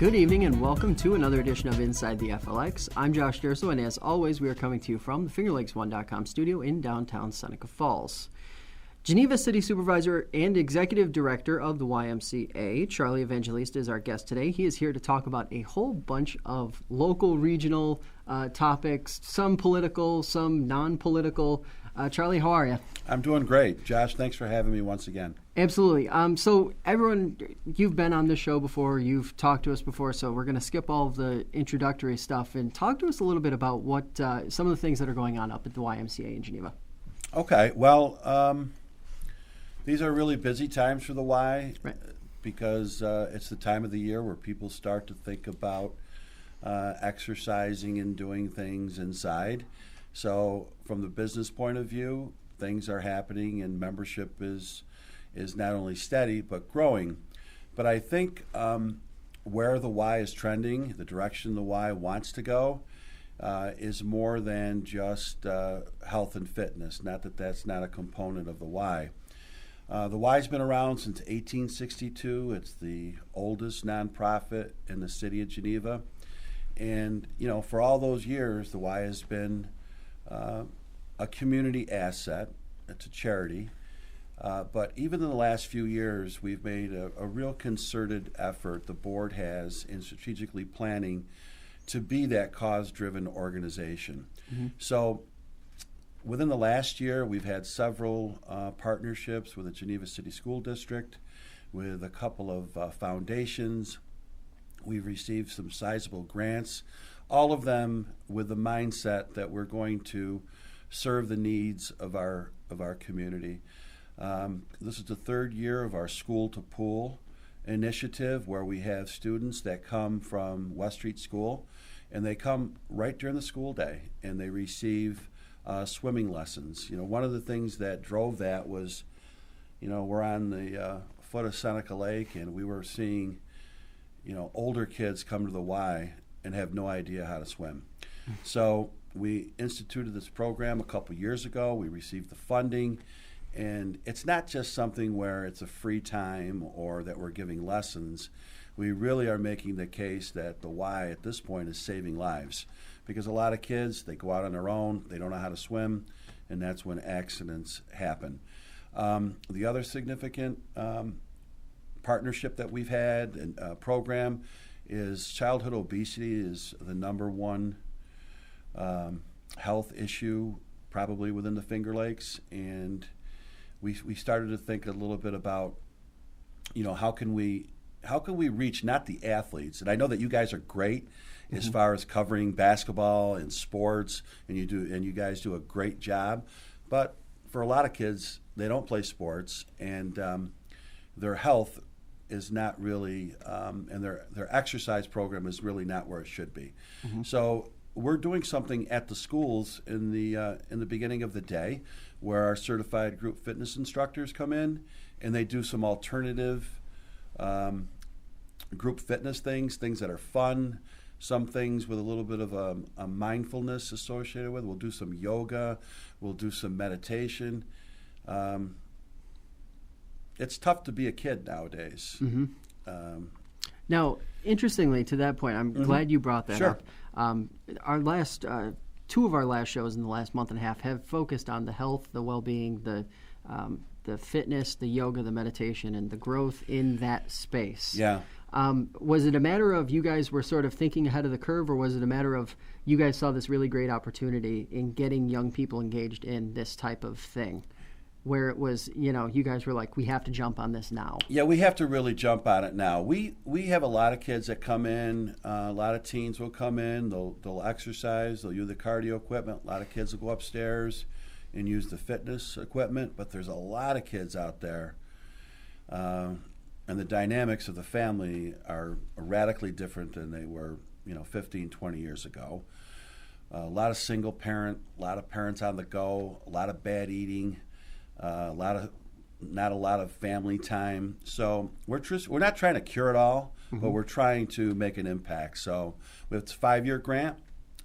Good evening and welcome to another edition of Inside the FLX. I'm Josh Durso, and as always, we are coming to you from the FingerLakes1.com studio in downtown Seneca Falls. Geneva City Supervisor and Executive Director of the YMCA, Charlie Evangelista, is our guest today. He is here to talk about a whole bunch of local, regional topics, some political, some non-political. Charlie, how are you? I'm doing great. Josh, thanks for having me once again. Absolutely. So everyone, you've been on this show before, you've talked to us before, so we're going to skip all of the introductory stuff and talk to us a little bit about what some of the things that are going on up at the YMCA in Geneva. Okay. Well, these are really busy times for the Y, right, because it's the time of the year where people start to think about exercising and doing things inside. So from the business point of view, things are happening and membership is not only steady but growing. But I think where the Y is trending, the direction the Y wants to go, is more than just health and fitness. Not that that's not a component of the Y. The Y's been around since 1862. It's the oldest nonprofit in the city of Geneva. And, you know, for all those years, the Y has been a community asset. It's a charity. But even in the last few years, we've made a real concerted effort, the board has, in strategically planning to be that cause-driven organization. Mm-hmm. So within the last year, we've had several partnerships with the Geneva City School District, with a couple of foundations. We've received some sizable grants, all of them with the mindset that we're going to serve the needs of our community. This is the third year of our School to Pool initiative, where we have students that come from West Street School, and they come right during the school day, and they receive swimming lessons. You know, one of the things that drove that was, you know, we're on the foot of Seneca Lake, and we were seeing, you know, older kids come to the Y and have no idea how to swim. So we instituted this program a couple years ago. We received the funding, and it's not just something where it's a free time or that we're giving lessons. We really are making the case that the Y at this point is saving lives, because a lot of kids, they go out on their own, they don't know how to swim, and that's when accidents happen. The other significant partnership that we've had and program is childhood obesity is the number one health issue probably within the Finger Lakes, and we started to think a little bit about, you know, how can we reach not the athletes, and I know that you guys are great as far as covering basketball and sports, and you guys do a great job, but for a lot of kids, they don't play sports, and their health is not really, and their exercise program is really not where it should be. Mm-hmm. So we're doing something at the schools in the beginning of the day, where our certified group fitness instructors come in and they do some alternative group fitness things that are fun, some things with a little bit of a mindfulness associated with. We'll do some yoga, we'll do some meditation. It's tough to be a kid nowadays. Mm-hmm. Now, interestingly, to that point, I'm glad you brought that Sure. up. Our last two of our last shows in the last month and a half have focused on the health, the well-being, the fitness, the yoga, the meditation, and the growth in that space. Yeah. Was it a matter of you guys were sort of thinking ahead of the curve, or was it a matter of you guys saw this really great opportunity in getting young people engaged in this type of thing, where it was, you know, you guys were like, we have to jump on this now? Yeah, we have to really jump on it now. We have a lot of kids that come in. A lot of teens will come in. They'll exercise. They'll use the cardio equipment. A lot of kids will go upstairs and use the fitness equipment. But there's a lot of kids out there, and the dynamics of the family are radically different than they were, 15, 20 years ago. A lot of single parent, a lot of parents on the go, a lot of bad eating, not a lot of family time. So we're not trying to cure it all, but we're trying to make an impact. So it's a 5-year grant,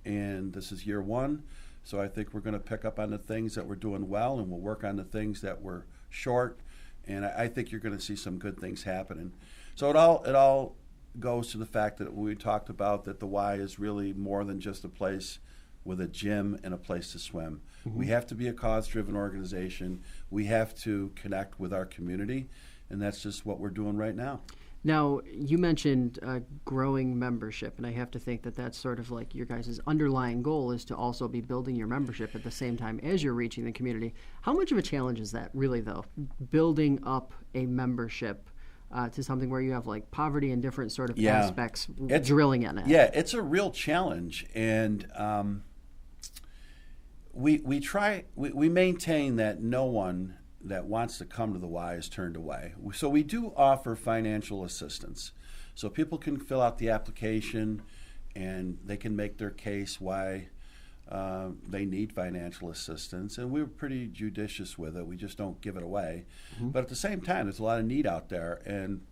and this is year 1. So I think we're going to pick up on the things that we're doing well, and we'll work on the things that were short. And I think you're going to see some good things happening. So it all goes to the fact that we talked about that the Y is really more than just a place with a gym and a place to swim. Mm-hmm. We have to be a cause-driven organization. We have to connect with our community, and that's just what we're doing right now. Now, you mentioned growing membership, and I have to think that that's sort of like your guys' underlying goal is to also be building your membership at the same time as you're reaching the community. How much of a challenge is that, really, though, building up a membership to something where you have like poverty and different sort of aspects drilling in it? Yeah, it's a real challenge, and we maintain that no one that wants to come to the Y is turned away. So we do offer financial assistance. So people can fill out the application and they can make their case why they need financial assistance. And we're pretty judicious with it. We just don't give it away. Mm-hmm. But at the same time, there's a lot of need out there, and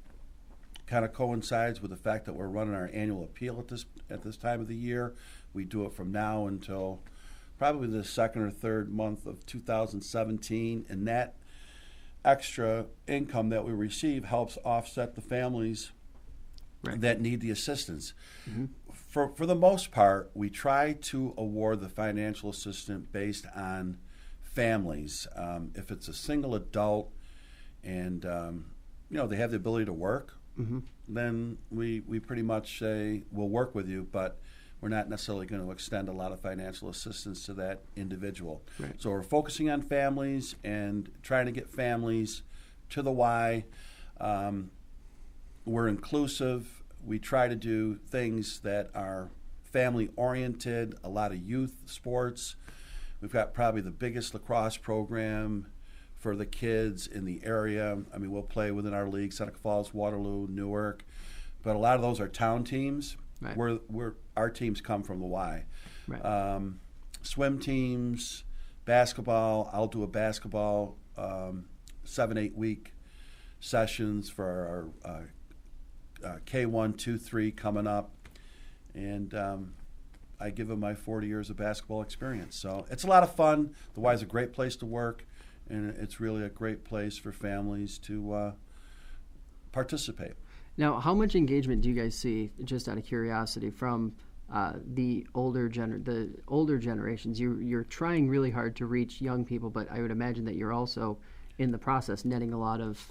kind of coincides with the fact that we're running our annual appeal at this time of the year. We do it from now until probably the second or third month of 2017, and that extra income that we receive helps offset the families that need the assistance. Mm-hmm. For the most part, we try to award the financial assistance based on families. If it's a single adult and they have the ability to work, mm-hmm. then we pretty much say we'll work with you, but we're not necessarily going to extend a lot of financial assistance to that individual. Right. So we're focusing on families and trying to get families to the Y. We're inclusive. We try to do things that are family-oriented, a lot of youth sports. We've got probably the biggest lacrosse program for the kids in the area. I mean, we'll play within our league, Seneca Falls, Waterloo, Newark, but a lot of those are town teams. Right. Our teams come from the Y. Right. Swim teams, basketball. I'll do a basketball 7-8 week sessions for our K1, 2, 3 coming up, and I give them my 40 years of basketball experience. So it's a lot of fun. The Y is a great place to work, and it's really a great place for families to participate. Now, how much engagement do you guys see, just out of curiosity, from the older generations? You're trying really hard to reach young people, but I would imagine that you're also in the process netting a lot of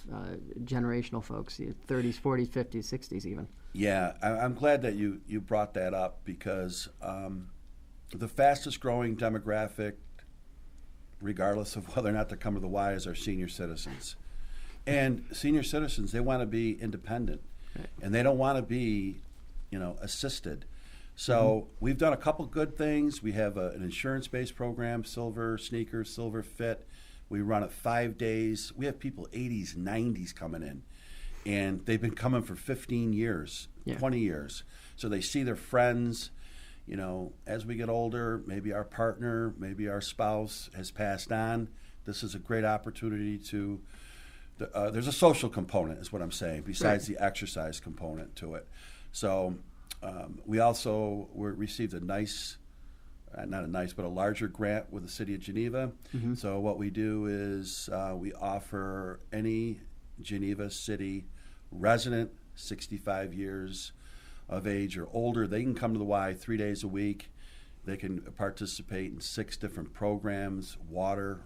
generational folks, 30s, 40s, 50s, 60s even. Yeah, I'm glad that you brought that up, because the fastest growing demographic, regardless of whether or not they're coming to the Y, is our senior citizens. And senior citizens, they want to be independent. Right. And they don't want to be, assisted. So we've done a couple good things. We have an insurance-based program, Silver Sneakers, Silver Fit. We run it 5 days. We have people 80s, 90s coming in. And they've been coming for 15 years, 20 years. So they see their friends. As we get older, maybe our partner, maybe our spouse has passed on. This is a great opportunity to there's a social component, is what I'm saying, besides the exercise component to it. So we also received a larger grant with the city of Geneva. Mm-hmm. So what we do is we offer any Geneva city resident, 65 years of age or older, they can come to the Y 3 days a week. They can participate in 6 different programs: water,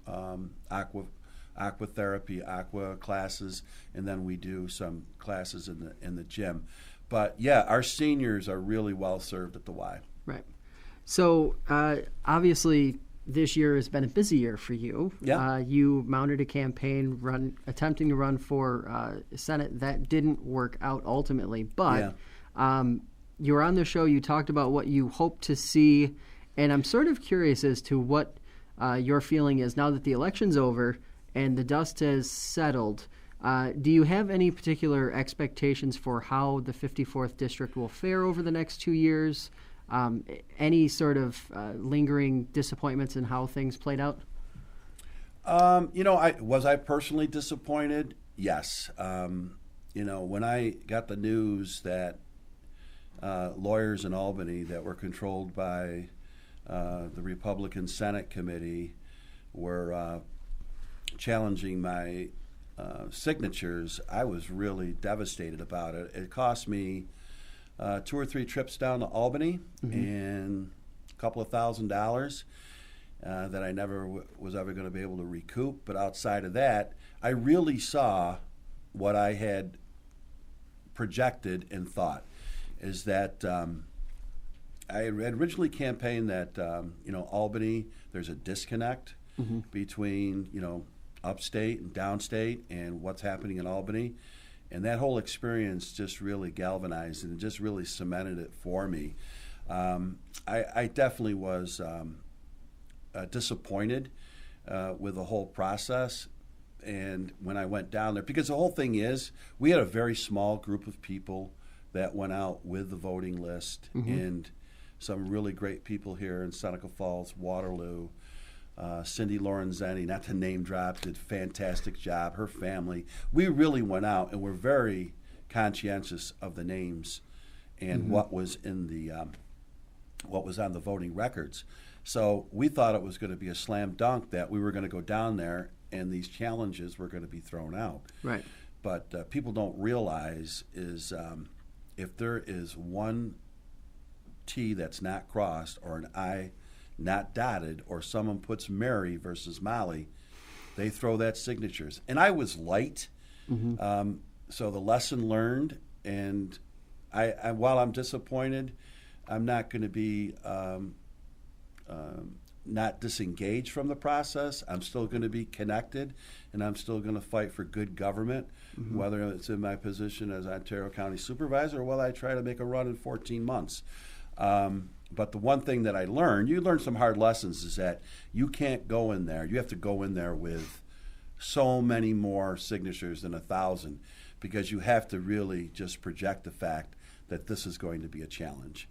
aquatherapy, aqua classes, and then we do some classes in the gym. But our seniors are really well served at the Y. Right. So obviously this year has been a busy year for you. Yeah. You mounted a campaign attempting to run for Senate. That didn't work out ultimately, but you were on the show. You talked about what you hope to see, and I'm sort of curious as to what your feeling is now that the election's over and the dust has settled. Do you have any particular expectations for how the 54th District will fare over the next 2 years? Any sort of lingering disappointments in how things played out? Was I personally disappointed? Yes. When I got the news that lawyers in Albany that were controlled by the Republican Senate committee were challenging my signatures, I was really devastated about it. It cost me 2 or 3 trips down to Albany and a couple of $1,000 that I never was ever going to be able to recoup. But outside of that, I really saw what I had projected and thought is that I had originally campaigned that Albany, there's a disconnect between upstate and downstate and what's happening in Albany. And that whole experience just really galvanized and just really cemented it for me. I definitely was disappointed with the whole process. And when I went down there, because the whole thing is, we had a very small group of people that went out with the voting list, and some really great people here in Seneca Falls, Waterloo. Cindy Lorenzetti, not to name drop, did a fantastic job. Her family. We really went out and were very conscientious of the names and what was in the what was on the voting records. So we thought it was going to be a slam dunk that we were going to go down there and these challenges were going to be thrown out. Right. But people don't realize is if there is one T that's not crossed or an I not dotted, or someone puts Mary versus Molly, they throw that signatures. And I was light, so the lesson learned. And I while I'm disappointed, I'm not going to be not disengaged from the process. I'm still going to be connected, and I'm still going to fight for good government, whether it's in my position as Ontario County Supervisor or whether I try to make a run in 14 months. But the one thing that I learned, you learn some hard lessons, is that you can't go in there. You have to go in there with so many more signatures than 1,000 because you have to really just project the fact that this is going to be a challenge.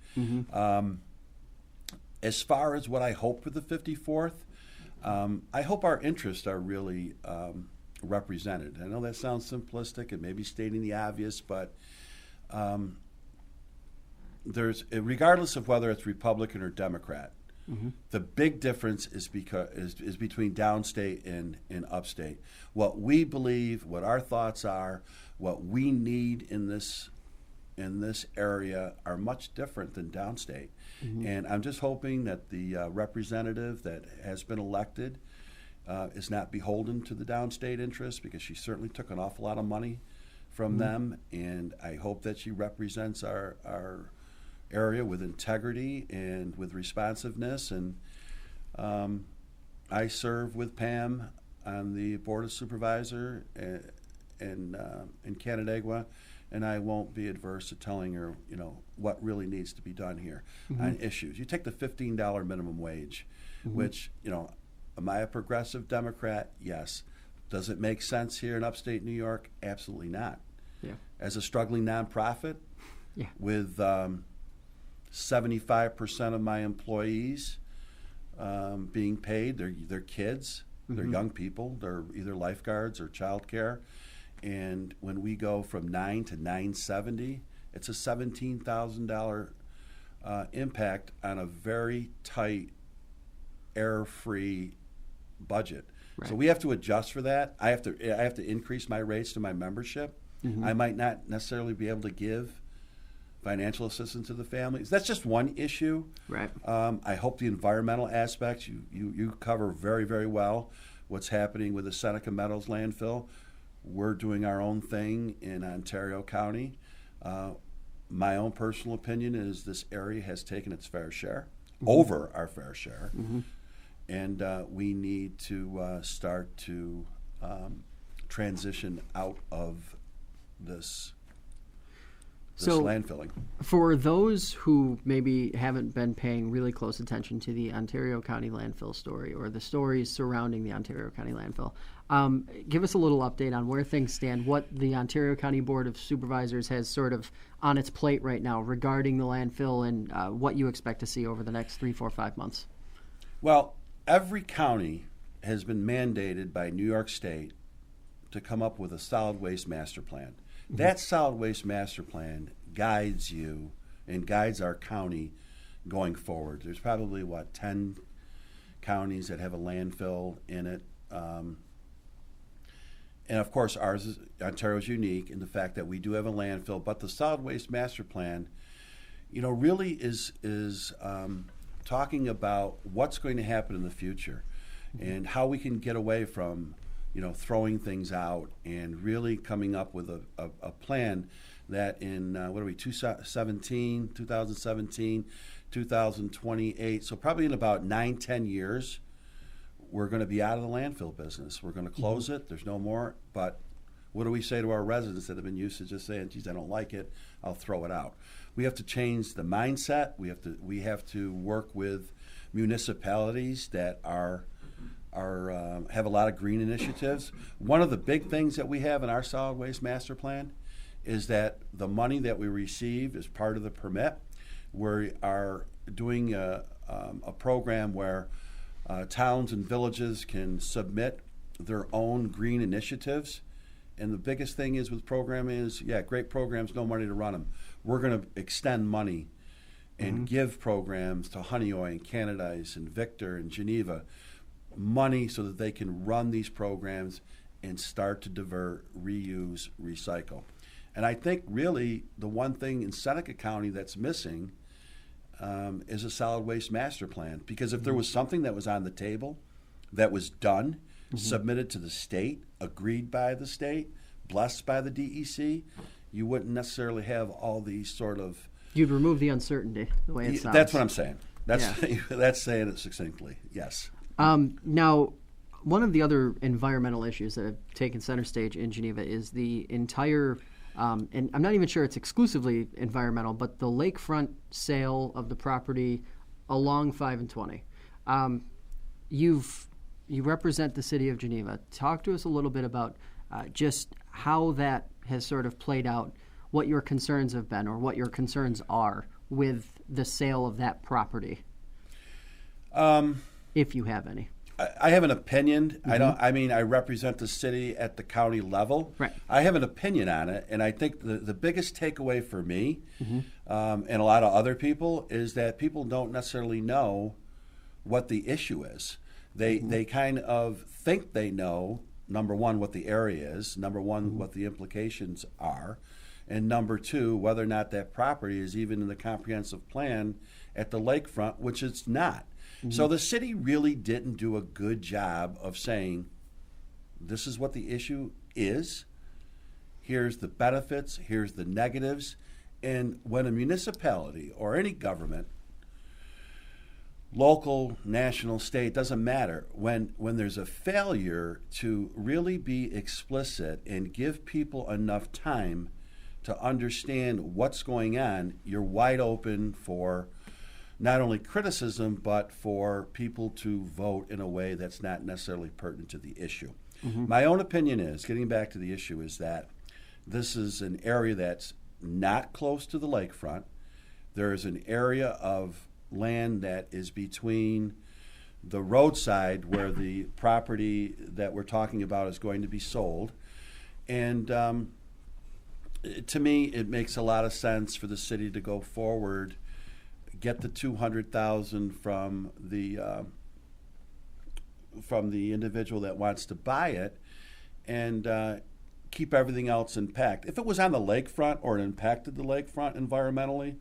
As far as what I hope for the 54th, I hope our interests are really represented. I know that sounds simplistic and maybe stating the obvious, but there's, regardless of whether it's Republican or Democrat, the big difference is between downstate and upstate. What we believe, what our thoughts are, what we need in this area are much different than downstate. And I'm just hoping that the representative that has been elected is not beholden to the downstate interests, because she certainly took an awful lot of money from them, and I hope that she represents our area with integrity and with responsiveness. And I serve with Pam on the Board of Supervisors in Canandaigua, and I won't be adverse to telling her, what really needs to be done here on issues. You take the $15 minimum wage, which, am I a progressive Democrat? Yes. Does it make sense here in upstate New York? Absolutely not. Yeah. As a struggling nonprofit with 75% of my employees being paid, they're kids, they're young people, they're either lifeguards or childcare. And when we go from $9 to $970, it's a $17,000 impact on a very tight, error-free budget. Right. So we have to adjust for that. I have to increase my rates to my membership. I might not necessarily be able to give financial assistance to the families. That's just one issue. Right. I hope the environmental aspects you cover very, very well. What's happening with the Seneca Meadows landfill. We're doing our own thing in Ontario County. My own personal opinion is this area has taken its fair share, over our fair share, and we need to start to transition out of this landfilling. For those who maybe haven't been paying really close attention to the Ontario County landfill story or the stories surrounding the Ontario County landfill, give us a little update on where things stand, what the Ontario County Board of Supervisors has sort of on its plate right now regarding the landfill, and what you expect to see over the next 3, 4, 5 months. Well, every county has been mandated by New York State to come up with a solid waste master plan. That solid waste master plan guides you and guides our county going forward. There's probably, 10 counties that have a landfill in it. And of course, Ontario's unique in the fact that we do have a landfill, but the solid waste master plan, really is talking about what's going to happen in the future and how we can get away from, throwing things out and really coming up with a plan that in, 2017, 2028, so probably in about 9-10 years, we're going to be out of the landfill business. We're going to close it. There's no more. But what do we say to our residents that have been used to just saying, geez, I don't like it, I'll throw it out? We have to change the mindset. We have to work with municipalities that have a lot of green initiatives. One of the big things that we have in our solid waste master plan is that the money that we receive as part of the permit, we are doing a program where towns and villages can submit their own green initiatives. And the biggest thing is with program is, great programs, no money to run them. We're going to extend money and give programs to Honeyoy and Canadice and Victor and Geneva money so that they can run these programs and start to divert, reuse, recycle. And I think really the one thing in Seneca County that's missing is a solid waste master plan. Because if there was something that was on the table, that was done, submitted to the state, agreed by the state, blessed by the DEC, you wouldn't necessarily have all these sort of... You'd remove the uncertainty, the way it sounds. That's what I'm saying. That's saying it succinctly, yes. Now, one of the other environmental issues that have taken center stage in Geneva is the entire... and I'm not even sure it's exclusively environmental, but the lakefront sale of the property along 5 and 20. You represent the city of Geneva. Talk to us a little bit about just how that has sort of played out, what your concerns have been or what your concerns are with the sale of that property, if you have any. I have an opinion. I represent the city at the county level. Right. I have an opinion on it, and I think the biggest takeaway for me and a lot of other people is that people don't necessarily know what the issue is. They kind of think they know, number one, what the area is, number one, what the implications are, and number two, whether or not that property is even in the comprehensive plan at the lakefront, which it's not. So the city really didn't do a good job of saying, this is what the issue is, here's the benefits, here's the negatives. And when a municipality or any government, local, national, state, doesn't matter, when there's a failure to really be explicit and give people enough time to understand what's going on, you're wide open for not only criticism, but for people to vote in a way that's not necessarily pertinent to the issue. My own opinion is, getting back to the issue, is that this is an area that's not close to the lakefront. There is an area of land that is between the roadside where the property that we're talking about is going to be sold. And to me, it makes a lot of sense for the city to go forward, get the $200,000 from the individual that wants to buy it, and keep everything else intact. If it was on the lakefront or it impacted the lakefront environmentally,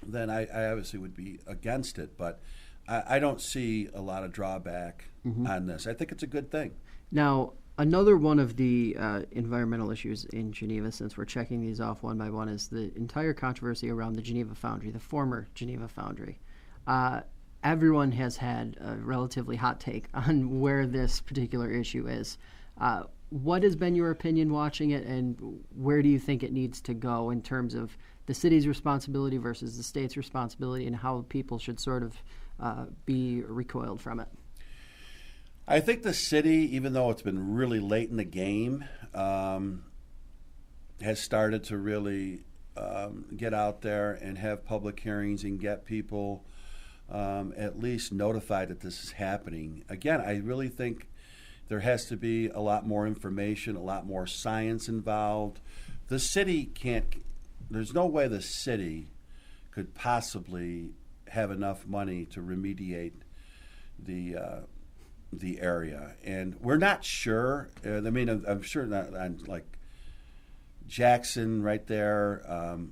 then I obviously would be against it. But I don't see a lot of drawback on this. I think it's a good thing. Now, another one of the environmental issues in Geneva, since we're checking these off one by one, is the entire controversy around the Geneva Foundry, the former Geneva Foundry. Everyone has had a relatively hot take on where this particular issue is. What has been your opinion watching it, and where do you think it needs to go in terms of the city's responsibility versus the state's responsibility, and how people should sort of be recoiled from it? I think the city, even though it's been really late in the game, has started to really get out there and have public hearings and get people at least notified that this is happening. Again, I really think there has to be a lot more information, a lot more science involved. The city there's no way the city could possibly have enough money to remediate the the area, and we're not sure. I mean, I'm sure not on like Jackson right there,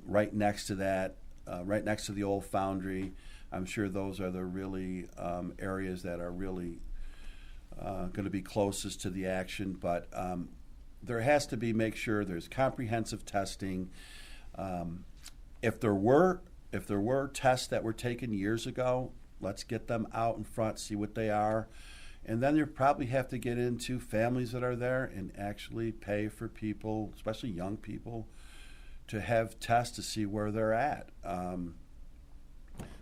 right next to that, right next to the old foundry. I'm sure those are the really areas that are really going to be closest to the action. But there has to be make sure there's comprehensive testing. If there were tests that were taken years ago, let's get them out in front, see what they are. And then you probably have to get into families that are there and actually pay for people, especially young people, to have tests to see where they're at.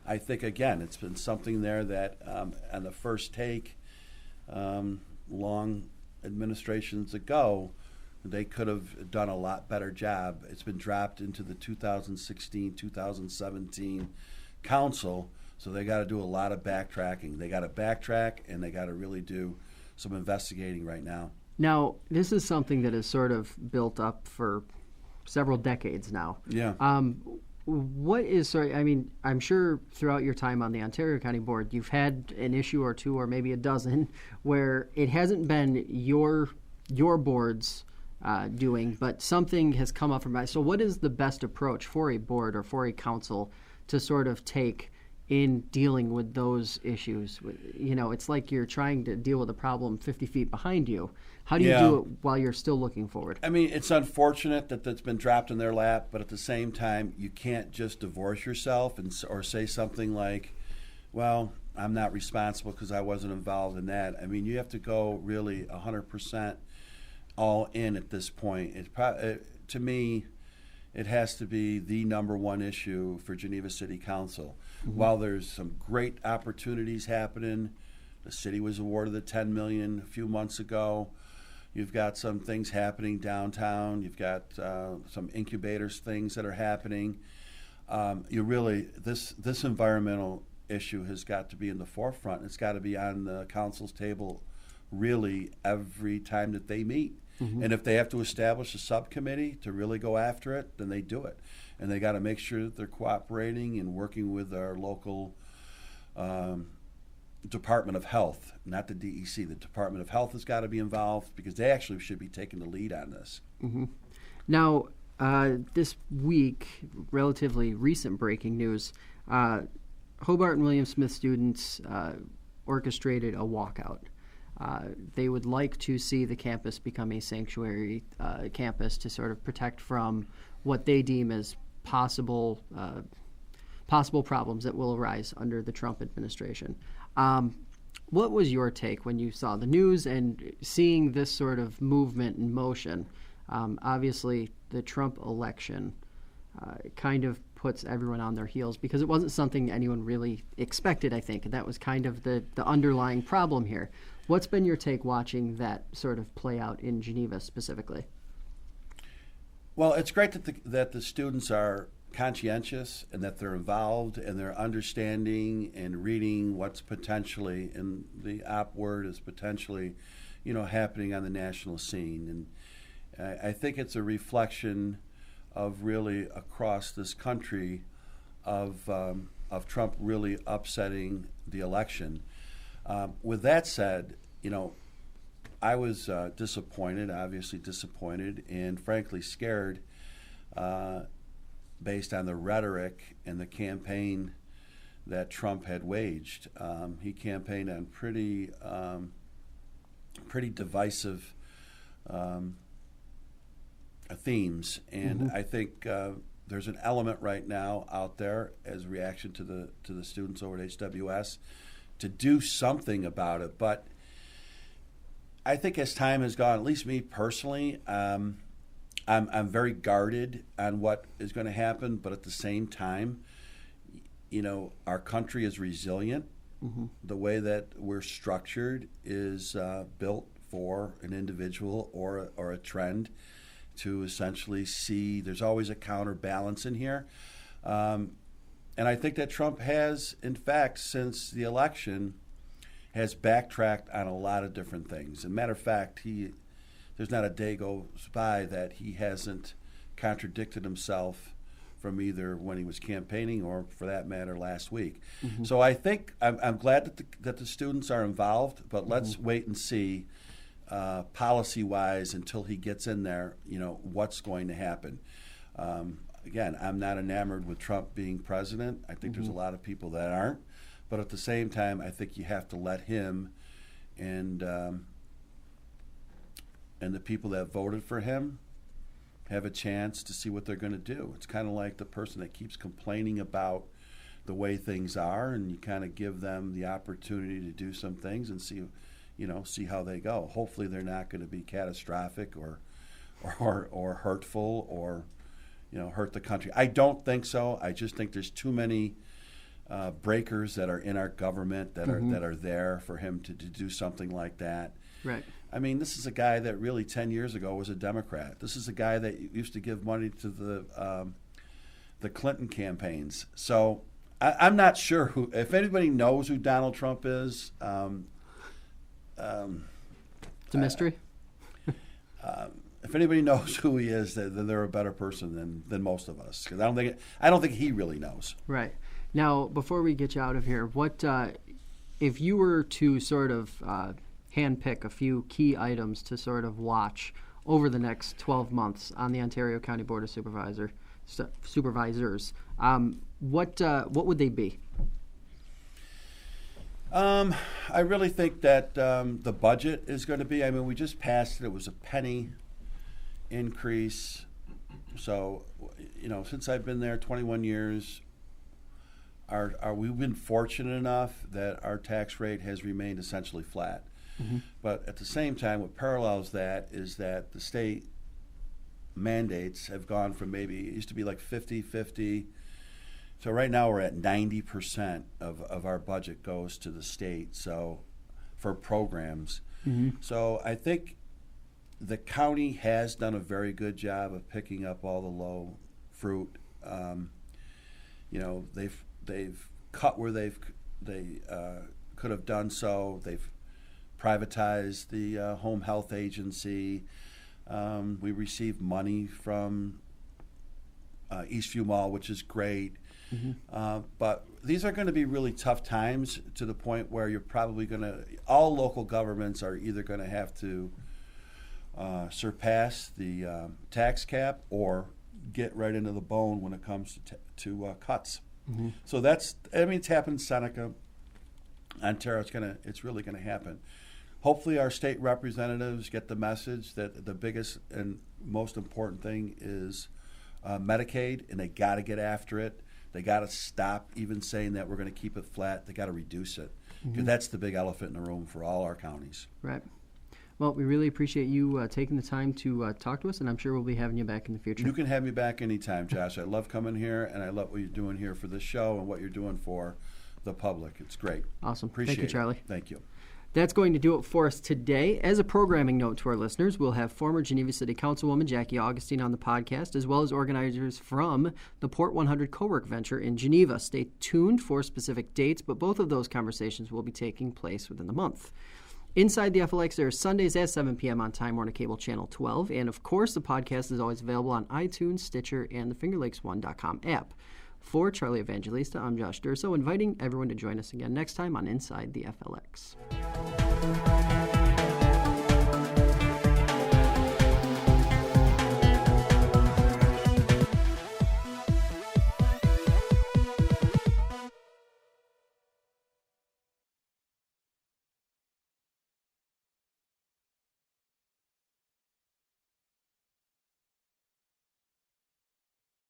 I think, again, it's been something there that on the first take, long administrations ago, they could have done a lot better job. It's been dropped into the 2016, 2017 council. So they got to do a lot of backtracking. They got to backtrack, and they got to really do some investigating right now. Now, this is something that is sort of built up for several decades now. Yeah. What is, sorry, I mean, I'm sure throughout your time on the Ontario County Board, you've had an issue or two or maybe a dozen where it hasn't been your board's doing, but something has come up from it. So what is the best approach for a board or for a council to sort of take in dealing with those issues? You know, it's like you're trying to deal with a problem 50 feet behind you. How do you do it while you're still looking forward? I mean, it's unfortunate that that's been dropped in their lap, but at the same time, you can't just divorce yourself or say something like, well, I'm not responsible because I wasn't involved in that. I mean, you have to go really 100% all in at this point. To me, it has to be the number one issue for Geneva City Council. Mm-hmm. While there's some great opportunities happening, the city was awarded the $10 million a few months ago. You've got some things happening downtown. You've got some incubators things that are happening. This environmental issue has got to be in the forefront. It's got to be on the council's table really every time that they meet. Mm-hmm. And if they have to establish a subcommittee to really go after it, then they do it. And they got to make sure that they're cooperating and working with our local Department of Health, not the DEC. The Department of Health has got to be involved because they actually should be taking the lead on this. Mm-hmm. Now, this week, relatively recent breaking news, Hobart and William Smith students orchestrated a walkout. They would like to see the campus become a sanctuary campus to sort of protect from what they deem as possible problems that will arise under the Trump administration. What was your take when you saw the news and seeing this sort of movement in motion? Obviously, the Trump election kind of puts everyone on their heels because it wasn't something anyone really expected, I think, and that was kind of the underlying problem here. What's been your take watching that sort of play out in Geneva specifically? Well, it's great that the students are conscientious and that they're involved and they're understanding and reading what's potentially, and the op word is potentially, happening on the national scene. And I think it's a reflection of really across this country of Trump really upsetting the election. With that said, I was obviously disappointed, and frankly scared based on the rhetoric and the campaign that Trump had waged. He campaigned on pretty divisive themes, and mm-hmm. I think there's an element right now out there as a reaction to the students over at HWS to do something about it. But I think as time has gone, at least me personally, I'm very guarded on what is going to happen. But at the same time, our country is resilient. Mm-hmm. The way that we're structured is built for an individual or a trend to essentially see there's always a counterbalance in here. And I think that Trump has, in fact, since the election, has backtracked on a lot of different things. As a matter of fact, there's not a day goes by that he hasn't contradicted himself from either when he was campaigning or, for that matter, last week. So I think I'm glad that the students are involved, but let's wait and see policy-wise until he gets in there, what's going to happen. Again, I'm not enamored with Trump being president. I think there's a lot of people that aren't. But at the same time, I think you have to let him and the people that voted for him have a chance to see what they're going to do. It's kind of like the person that keeps complaining about the way things are, and you kind of give them the opportunity to do some things and see how they go. Hopefully they're not going to be catastrophic or hurtful or hurt the country. I don't think so. I just think there's too many breakers that are in our government that are there for him to do something like that. Right. I mean, this is a guy that really 10 years ago was a Democrat. This is a guy that used to give money to the Clinton campaigns. So I'm not sure if anybody knows who Donald Trump is. It's a mystery. If anybody knows who he is, then they're a better person than most of us. Because I don't think he really knows. Right. Now, before we get you out of here, what if you were to sort of handpick a few key items to sort of watch over the next 12 months on the Ontario County Board of Supervisors, what would they be? I really think that the budget is going to be. I mean, we just passed it. It was a penny increase. So, since I've been there 21 years, we've been fortunate enough that our tax rate has remained essentially flat. But at the same time, what parallels that is that the state mandates have gone from maybe, it used to be like 50-50. So right now we're at 90% of our budget goes to the state, so for programs. So I think the county has done a very good job of picking up all the low fruit. They've cut where they could have done so. They've privatized the home health agency. We received money from Eastview Mall, which is great. But these are going to be really tough times, to the point where you're probably all local governments are either going to have to surpass the tax cap get right into the bone when it comes to cuts. So it's happened in Seneca, Ontario. It's really going to happen. Hopefully our state representatives get the message that the biggest and most important thing is Medicaid, and they got to get after it. They got to stop even saying that we're going to keep it flat. They got to reduce it, because that's the big elephant in the room for all our counties. Right. Well, we really appreciate you taking the time to talk to us, and I'm sure we'll be having you back in the future. You can have me back anytime, Josh. I love coming here, and I love what you're doing here for this show and what you're doing for the public. It's great. Awesome. Appreciate Thank you, Charlie. it. Thank you. That's going to do it for us today. As a programming note to our listeners, we'll have former Geneva City Councilwoman Jackie Augustine on the podcast, as well as organizers from the Port 100 co-work venture in Geneva. Stay tuned for specific dates, but both of those conversations will be taking place within the month. Inside the FLX airs Sundays at 7 p.m. on Time Warner Cable Channel 12. And, of course, the podcast is always available on iTunes, Stitcher, and the FingerLakes1.com app. For Charlie Evangelista, I'm Josh Durso, inviting everyone to join us again next time on Inside the FLX.